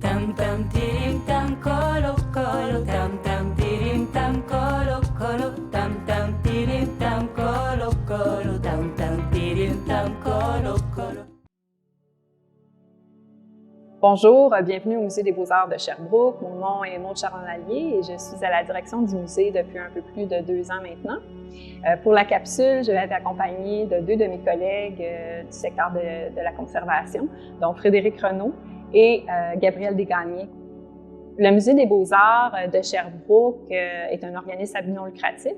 Tam tam tirim tam colo colo tam tam tirim tam colo colo tam tam tirim tam colo colo tam tam tirim tam colo colo. Bonjour, bienvenue au Musée des Beaux-Arts de Sherbrooke. Mon nom est Maude Charon-Lallier et je suis à la direction du musée depuis un peu plus de 2 ans maintenant. Pour la capsule, je vais être accompagnée de 2 de mes collègues du secteur de la conservation, dont Frédéric Renaud et Gabriel Desgagnés. Le Musée des Beaux-Arts de Sherbrooke est un organisme à but non lucratif.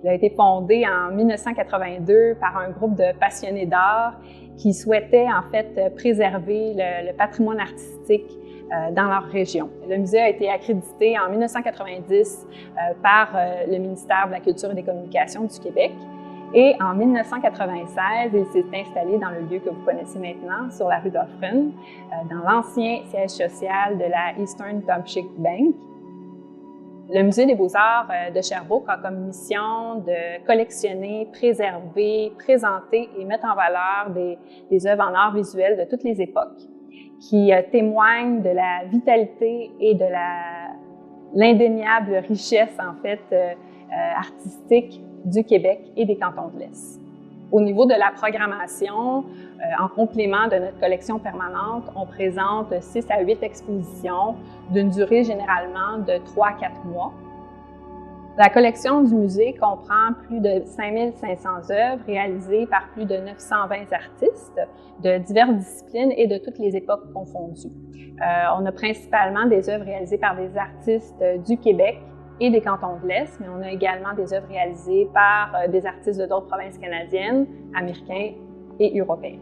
Il a été fondé en 1982 par un groupe de passionnés d'art qui souhaitaient en fait préserver le patrimoine artistique dans leur région. Le musée a été accrédité en 1990 par le ministère de la Culture et des Communications du Québec. Et en 1996, il s'est installé dans le lieu que vous connaissez maintenant, sur la rue d'Offren, dans l'ancien siège social de la Eastern Township Bank. Le Musée des Beaux-Arts de Sherbrooke a comme mission de collectionner, préserver, présenter et mettre en valeur des œuvres en art visuel de toutes les époques qui témoignent de la vitalité et de l'indéniable richesse en fait artistique du Québec et des cantons de l'Est. Au niveau de la programmation, en complément de notre collection permanente, on présente 6 à 8 expositions d'une durée généralement de 3 à 4 mois. La collection du musée comprend plus de 5500 œuvres réalisées par plus de 920 artistes de diverses disciplines et de toutes les époques confondues. On a principalement des œuvres réalisées par des artistes du Québec et des cantons de l'Est, mais on a également des œuvres réalisées par des artistes de d'autres provinces canadiennes, américains et européens.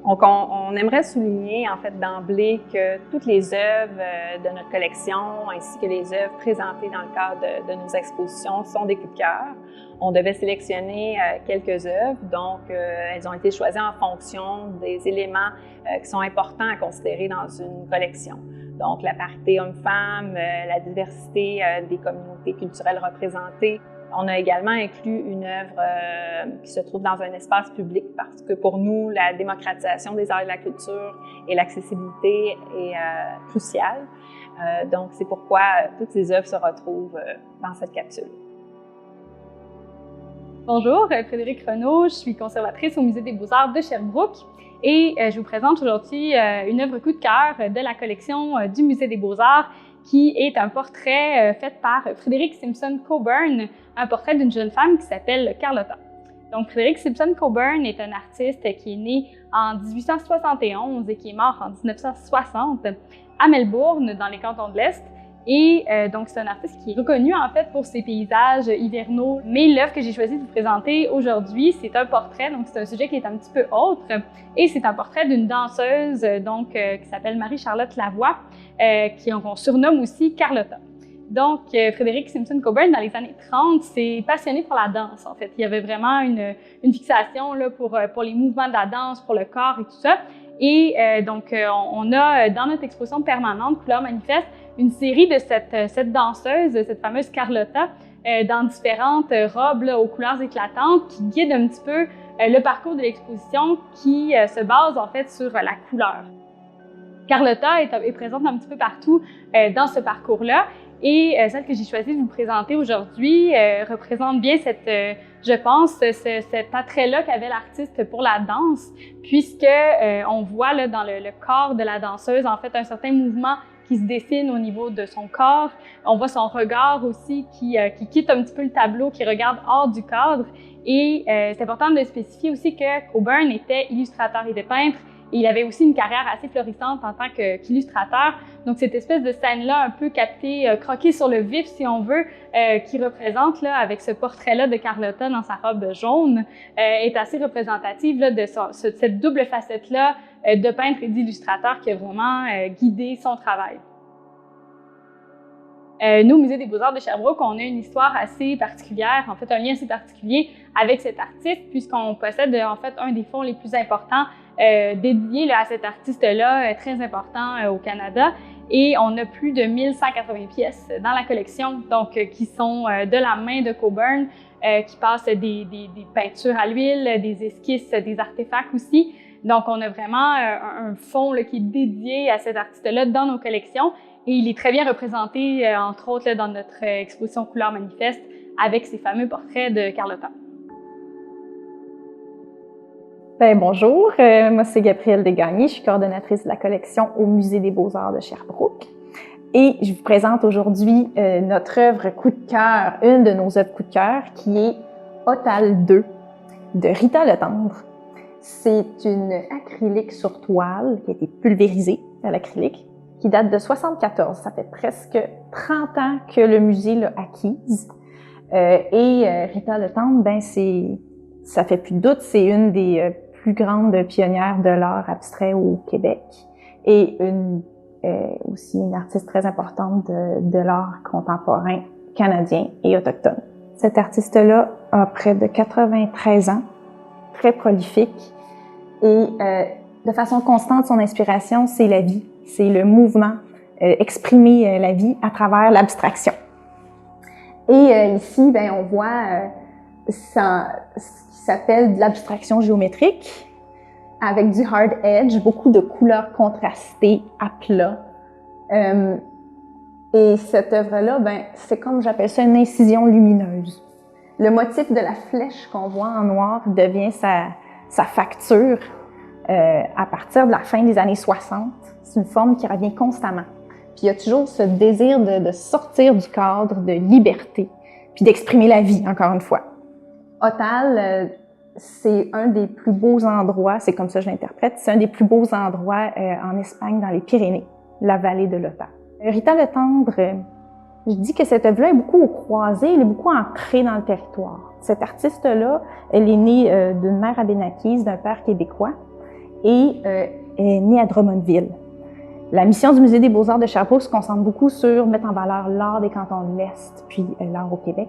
Donc, on aimerait souligner en fait d'emblée que toutes les œuvres de notre collection, ainsi que les œuvres présentées dans le cadre de nos expositions, sont des coups de cœur. On devait sélectionner quelques œuvres, donc elles ont été choisies en fonction des éléments qui sont importants à considérer dans une collection. Donc, la parité homme-femme, la diversité des communautés culturelles représentées. On a également inclus une œuvre qui se trouve dans un espace public parce que pour nous, la démocratisation des arts et de la culture et l'accessibilité est cruciale. Donc, c'est pourquoi toutes ces œuvres se retrouvent dans cette capsule. Bonjour, Frédéric Renaud, je suis conservatrice au Musée des Beaux-Arts de Sherbrooke et je vous présente aujourd'hui une œuvre coup de cœur de la collection du Musée des Beaux-Arts qui est un portrait fait par Frédéric Simpson Coburn, un portrait d'une jeune femme qui s'appelle Carlotta. Donc, Frédéric Simpson Coburn est un artiste qui est né en 1871 et qui est mort en 1960 à Melbourne, dans les cantons de l'Est. Et donc, c'est un artiste qui est reconnu en fait pour ses paysages hivernaux. Mais l'œuvre que j'ai choisi de vous présenter aujourd'hui, c'est un portrait, donc c'est un sujet qui est un petit peu autre. Et c'est un portrait d'une danseuse donc qui s'appelle Marie-Charlotte Lavoie, qu'on surnomme aussi Carlotta. Donc, Frédéric Simpson Coburn, dans les années 30, s'est passionné pour la danse, en fait. Il y avait vraiment une fixation là, pour les mouvements de la danse, pour le corps et tout ça. Et donc, on a dans notre exposition permanente Couleurs manifestes une série de cette danseuse, cette fameuse Carlotta, dans différentes robes là, aux couleurs éclatantes qui guident un petit peu le parcours de l'exposition qui se base en fait sur la couleur. Carlotta est présente un petit peu partout dans ce parcours-là. Et celle que j'ai choisi de vous présenter aujourd'hui représente bien je pense, cet attrait-là qu'avait l'artiste pour la danse, puisque on voit là, dans le corps de la danseuse, en fait, un certain mouvement qui se dessine au niveau de son corps. On voit son regard aussi qui quitte un petit peu le tableau, qui regarde hors du cadre. Et c'est important de spécifier aussi que Coburn était illustrateur, il était peintre. Et il avait aussi une carrière assez florissante en tant qu'illustrateur. Donc, cette espèce de scène-là, un peu captée, croquée sur le vif, si on veut, qui représente, là, avec ce portrait-là de Carlotta dans sa robe jaune, est assez représentative là, de cette double facette-là de peintre et d'illustrateur qui a vraiment guidé son travail. Nous, au Musée des Beaux-Arts de Sherbrooke, on a une histoire assez particulière, en fait, un lien assez particulier avec cet artiste, puisqu'on possède, en fait, un des fonds les plus importants dédié là, à cet artiste-là, très important au Canada. Et on a plus de 1180 pièces dans la collection, donc qui sont de la main de Coburn, qui passent des peintures à l'huile, des esquisses, des artefacts aussi. Donc, on a vraiment un fonds là, qui est dédié à cet artiste-là dans nos collections et il est très bien représenté, entre autres, là, dans notre exposition Couleurs manifestes avec ces fameux portraits de Carlotta. Bonjour, moi c'est Gabrielle Desgagnés, je suis coordonnatrice de la collection au Musée des Beaux-Arts de Sherbrooke. Et je vous présente aujourd'hui notre œuvre coup de cœur, une de nos œuvres coup de cœur, qui est Otal 2 de Rita Letendre. C'est une acrylique sur toile qui a été pulvérisée à l'acrylique, qui date de 1974. Ça fait presque 30 ans que le musée l'a acquise. Rita Letendre, ça fait plus de doute, c'est une des plus grandes pionnières de l'art abstrait au Québec et aussi une artiste très importante de l'art contemporain canadien et autochtone. Cette artiste-là a près de 93 ans, très prolifique et de façon constante, son inspiration, c'est la vie, c'est le mouvement, exprimer la vie à travers l'abstraction. Et ici, on voit ce qui s'appelle de l'abstraction géométrique avec du hard edge, beaucoup de couleurs contrastées à plat. Et cette œuvre-là, c'est comme j'appelle ça une incision lumineuse. Le motif de la flèche qu'on voit en noir devient sa facture à partir de la fin des années 60. C'est une forme qui revient constamment. Puis il y a toujours ce désir de sortir du cadre, de liberté, puis d'exprimer la vie, encore une fois. Otal, c'est un des plus beaux endroits, c'est comme ça que je l'interprète, c'est un des plus beaux endroits en Espagne, dans les Pyrénées, la vallée de l'Otal. Rita Letendre, je dis que cette œuvre-là est beaucoup au croisé, elle est beaucoup ancrée dans le territoire. Cette artiste-là, elle est née d'une mère abénaquise, d'un père québécois, et elle est née à Drummondville. La mission du Musée des Beaux-Arts de Sherbrooke se concentre beaucoup sur mettre en valeur l'art des cantons de l'Est, puis l'art au Québec.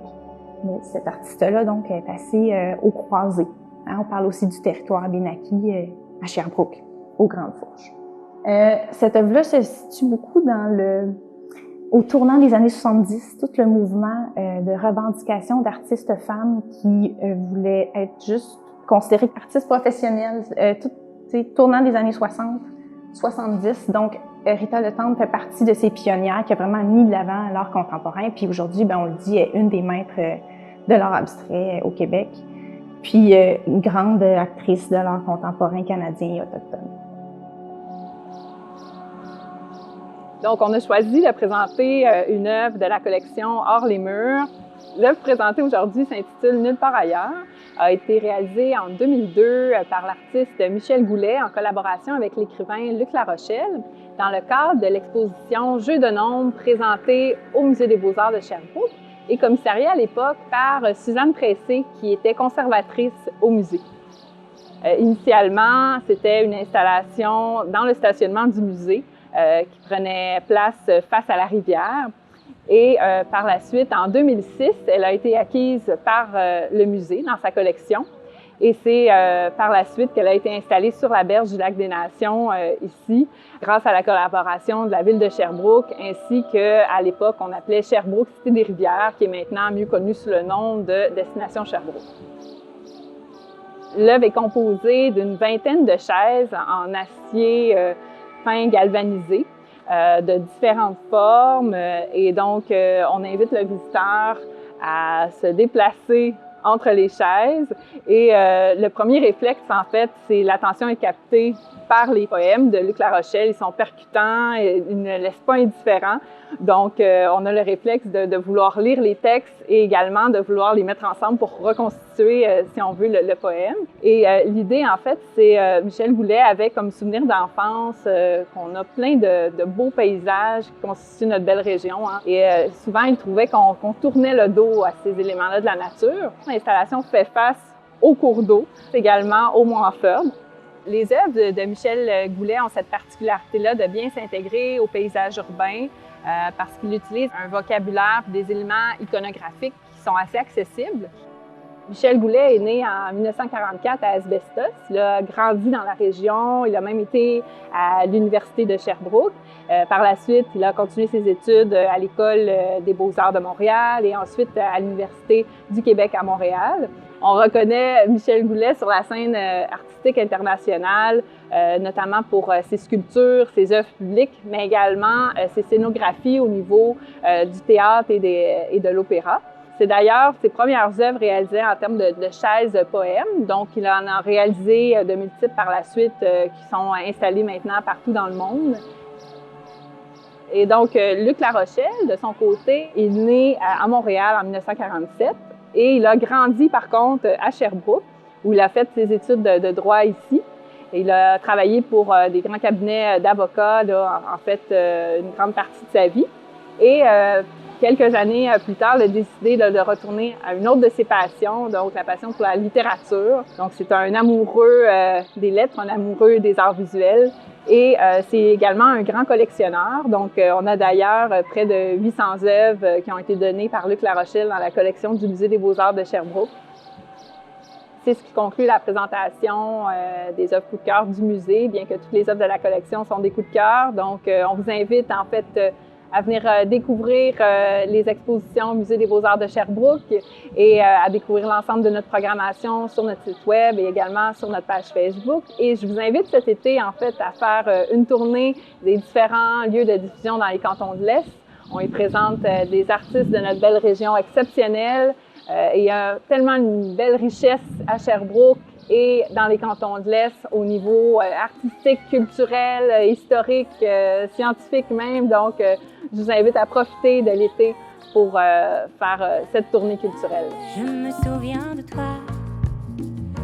Mais cette artiste-là, donc, est assez au croisé. On parle aussi du territoire abénaki à Sherbrooke, aux Grandes Fourches. Cette œuvre-là se situe beaucoup au tournant des années 70, tout le mouvement de revendication d'artistes femmes qui voulaient être juste considérées artistes professionnelles, tournant des années 60, 70. Donc, Rita Letendre fait partie de ces pionnières qui a vraiment mis de l'avant l'art contemporain. Puis aujourd'hui, on le dit, est une des maîtres de l'art abstrait au Québec. Puis une grande actrice de l'art contemporain canadien et autochtone. Donc, on a choisi de présenter une œuvre de la collection Hors les murs. L'œuvre présentée aujourd'hui s'intitule Nulle part ailleurs, a été réalisée en 2002 par l'artiste Michel Goulet en collaboration avec l'écrivain Luc Larochelle dans le cadre de l'exposition Jeux de nombres présentée au Musée des Beaux-Arts de Sherbrooke et commissariée à l'époque par Suzanne Pressé qui était conservatrice au musée. Initialement, c'était une installation dans le stationnement du musée qui prenait place face à la rivière. Et par la suite, en 2006, elle a été acquise par le musée dans sa collection. Et c'est par la suite qu'elle a été installée sur la berge du lac des Nations, ici, grâce à la collaboration de la ville de Sherbrooke, ainsi qu'à l'époque, on appelait Sherbrooke Cité des Rivières, qui est maintenant mieux connue sous le nom de Destination Sherbrooke. L'œuvre est composée d'une vingtaine de chaises en acier fin galvanisé, de différentes formes et donc on invite le visiteur à se déplacer entre les chaises et le premier réflexe en fait, c'est l'attention est captée par les poèmes de Luc Larochelle. Ils sont percutants, et ils ne laissent pas indifférent. Donc, on a le réflexe de vouloir lire les textes et également de vouloir les mettre ensemble pour reconstituer, si on veut, le poème. Et l'idée, en fait, c'est Michel Goulet avait comme souvenir d'enfance qu'on a plein de beaux paysages qui constituent notre belle région. Et souvent, il trouvait qu'on tournait le dos à ces éléments-là de la nature. L'installation fait face au cours d'eau, également au Mont Offord. Les œuvres de Michel Goulet ont cette particularité-là de bien s'intégrer au paysage urbain parce qu'il utilise un vocabulaire et des éléments iconographiques qui sont assez accessibles. Michel Goulet est né en 1944 à Asbestos. Il a grandi dans la région. Il a même été à l'Université de Sherbrooke. Par la suite, il a continué ses études à l'École des Beaux-Arts de Montréal et ensuite à l'Université du Québec à Montréal. On reconnaît Michel Goulet sur la scène artistique internationale, notamment pour ses sculptures, ses œuvres publiques, mais également ses scénographies au niveau du théâtre et de l'opéra. C'est d'ailleurs ses premières œuvres réalisées en termes de chaises poèmes. Donc, il en a réalisé de multiples par la suite qui sont installés maintenant partout dans le monde. Et donc, Luc Larochelle, de son côté, est né à Montréal en 1947 et il a grandi, par contre, à Sherbrooke, où il a fait ses études de droit ici. Et il a travaillé pour des grands cabinets d'avocats, en fait, une grande partie de sa vie. Et quelques années plus tard, il a décidé de retourner à une autre de ses passions, donc la passion pour la littérature. Donc, c'est un amoureux des lettres, un amoureux des arts visuels. Et c'est également un grand collectionneur. Donc, on a d'ailleurs près de 800 œuvres qui ont été données par Luc Larochelle dans la collection du Musée des Beaux-Arts de Sherbrooke. C'est ce qui conclut la présentation des œuvres coup de cœur du musée, bien que toutes les œuvres de la collection sont des coups de cœur. Donc, on vous invite en fait à venir découvrir les expositions au Musée des Beaux-Arts de Sherbrooke et à découvrir l'ensemble de notre programmation sur notre site web et également sur notre page Facebook. Et je vous invite cet été, en fait, à faire une tournée des différents lieux de diffusion dans les cantons de l'Est. On y présente des artistes de notre belle région exceptionnelle. Et il y a tellement une belle richesse à Sherbrooke et dans les cantons de l'Est au niveau artistique, culturel, historique, scientifique même. Donc, je vous invite à profiter de l'été pour faire cette tournée culturelle. Je me souviens de toi,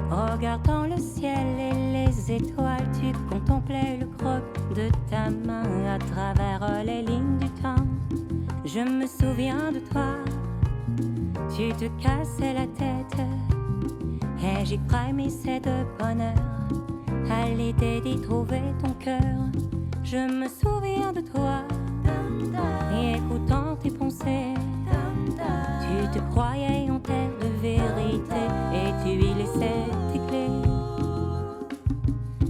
regardant le ciel et les étoiles, tu contemplais le creux de ta main à travers les lignes du temps. Je me souviens de toi, tu te cassais la tête et j'y frémissais de bonheur à l'idée d'y trouver ton cœur. Je me souviens de toi,